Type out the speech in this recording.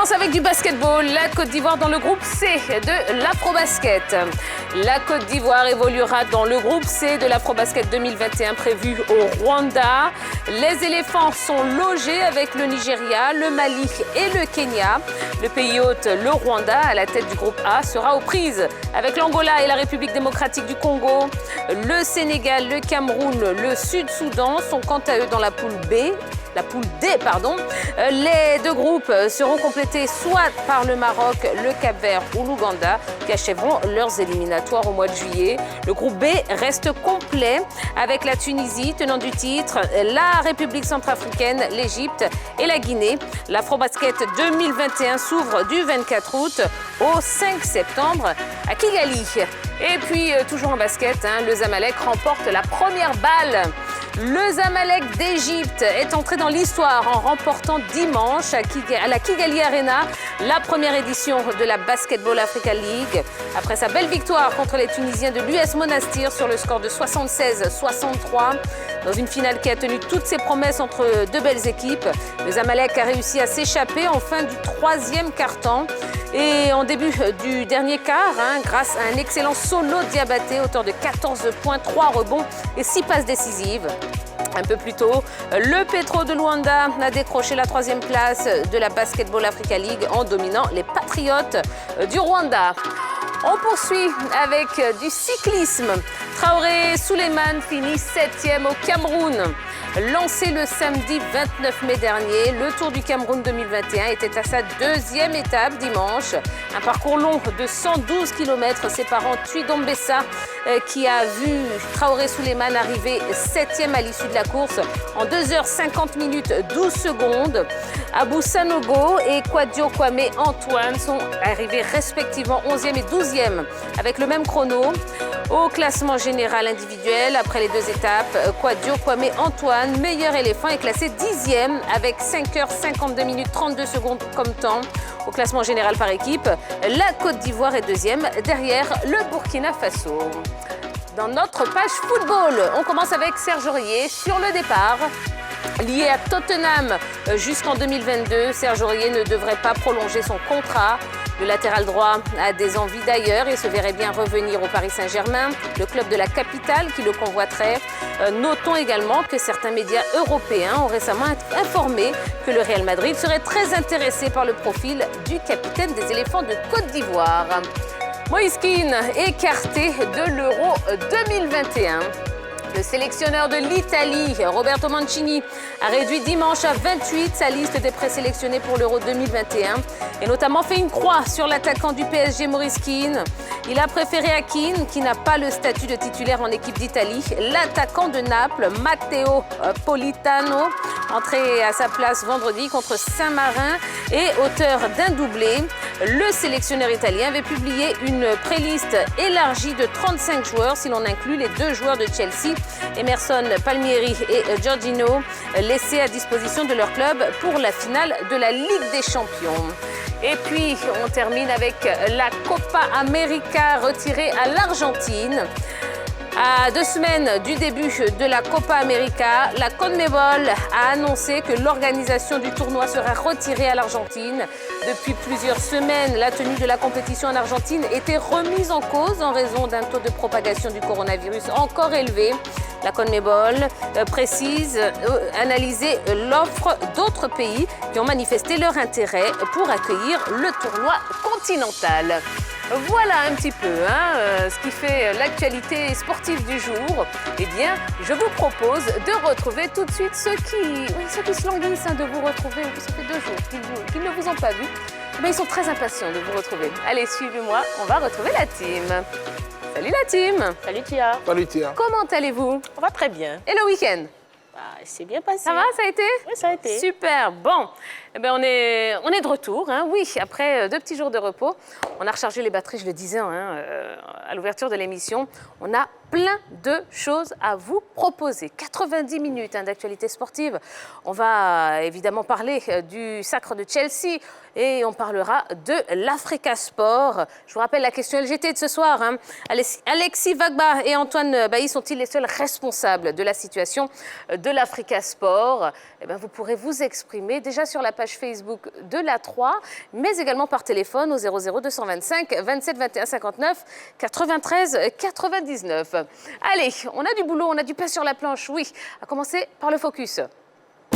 commence avec du basketball. La Côte d'Ivoire dans le groupe C de l'Afrobasket. La Côte d'Ivoire évoluera dans le groupe C de l'Afrobasket 2021 prévu au Rwanda. Les éléphants sont logés avec le Nigeria, le Mali et le Kenya. Le pays hôte, le Rwanda, à la tête du groupe A, sera aux prises avec l'Angola et la République démocratique du Congo. Le Sénégal, le Cameroun, le Sud-Soudan sont quant à eux dans la poule B. La poule D, pardon. Les deux groupes seront complétés soit par le Maroc, le Cap-Vert ou l'Ouganda qui achèveront leurs éliminatoires au mois de juillet. Le groupe B reste complet avec la Tunisie, tenant du titre, la République centrafricaine, l'Égypte et la Guinée. L'Afrobasket 2021 s'ouvre du 24 août au 5 septembre à Kigali. Et puis, toujours en basket, le Zamalek remporte la première balle. Le Zamalek d'Égypte est entré dans l'histoire en remportant dimanche à la Kigali Arena la première édition de la Basketball Africa League. Après sa belle victoire contre les Tunisiens de l'US Monastir sur le score de 76-63, dans une finale qui a tenu toutes ses promesses entre deux belles équipes, le Zamalek a réussi à s'échapper en fin du troisième quart-temps. Et en début du dernier quart, grâce à un excellent solo Diabaté, auteur de 14 points, 3 rebonds et 6 passes décisives. Un peu plus tôt, le Petro de Luanda a décroché la troisième place de la Basketball Africa League en dominant les Patriotes du Rwanda. On poursuit avec du cyclisme. Traoré Souleymane finit 7e au Cameroun. Lancé le samedi 29 mai dernier, le Tour du Cameroun 2021 était à sa deuxième étape dimanche. Un parcours long de 112 km séparant Tuidombessa qui a vu Traoré Souleymane arriver 7e à l'issue de la course en 2h50 minutes 12 secondes. Abou Sanogo et Kwadio Kwame Antoine sont arrivés respectivement 11e et 12e avec le même chrono. Au classement général individuel, après les deux étapes, Kwadio Kwame Antoine, meilleur éléphant, est classé 10e avec 5h52 minutes 32 secondes comme temps. Au classement général par équipe, la Côte d'Ivoire est deuxième, derrière le Burkina Faso. Dans notre page football, on commence avec Serge Aurier sur le départ. Lié à Tottenham jusqu'en 2022, Serge Aurier ne devrait pas prolonger son contrat. Le latéral droit a des envies d'ailleurs et se verrait bien revenir au Paris Saint-Germain, le club de la capitale qui le convoiterait. Notons également que certains médias européens ont récemment informé que le Real Madrid serait très intéressé par le profil du capitaine des éléphants de Côte d'Ivoire. Moïse Kean, écarté de l'Euro 2021. Le sélectionneur de l'Italie, Roberto Mancini, a réduit dimanche à 28 sa liste des présélectionnés pour l'Euro 2021 et notamment fait une croix sur l'attaquant du PSG, Moïse Kean. Il a préféré à Kean, qui n'a pas le statut de titulaire en équipe d'Italie, l'attaquant de Naples, Matteo Politano, entré à sa place vendredi contre Saint-Marin et auteur d'un doublé. Le sélectionneur italien avait publié une préliste élargie de 35 joueurs si l'on inclut les deux joueurs de Chelsea, Emerson Palmieri et Jorginho, laissés à disposition de leur club pour la finale de la Ligue des Champions. Et puis, on termine avec la Copa América retirée à l'Argentine. À 2 semaines du début de la Copa América, la CONMEBOL a annoncé que l'organisation du tournoi serait retirée à l'Argentine. Depuis plusieurs semaines, la tenue de la compétition en Argentine était remise en cause en raison d'un taux de propagation du coronavirus encore élevé. La CONMEBOL précise analyser l'offre d'autres pays qui ont manifesté leur intérêt pour accueillir le tournoi continental. Voilà un petit peu ce qui fait l'actualité sportive du jour. Eh bien, je vous propose de retrouver tout de suite ceux qui se languissent de vous retrouver, ou ça fait 2 jours qu'ils ne vous ont pas vu. Eh bien, ils sont très impatients de vous retrouver. Allez, suivez-moi, on va retrouver la team. Salut la team. Salut Tia. Salut Tia. Comment allez-vous? On va très bien. Et le week-end? C'est bien passé. Ça va, ça a été? Oui, ça a été. Super, bon. Eh bien, on est de retour, oui, après 2 petits jours de repos. On a rechargé les batteries, je le disais à l'ouverture de l'émission. On a plein de choses à vous proposer. 90 minutes d'actualité sportive. On va évidemment parler du sacre de Chelsea et on parlera de l'Africa Sport. Je vous rappelle la question LGT de ce soir. Alexis Vagba et Antoine Bailly sont-ils les seuls responsables de la situation de l'Africa Sport, eh bien, vous pourrez vous exprimer déjà sur la page Facebook de l'A3, mais également par téléphone au 00 225 27 21 59 93 99. Allez, on a du boulot, on a du pain sur la planche, oui. À commencer par le focus.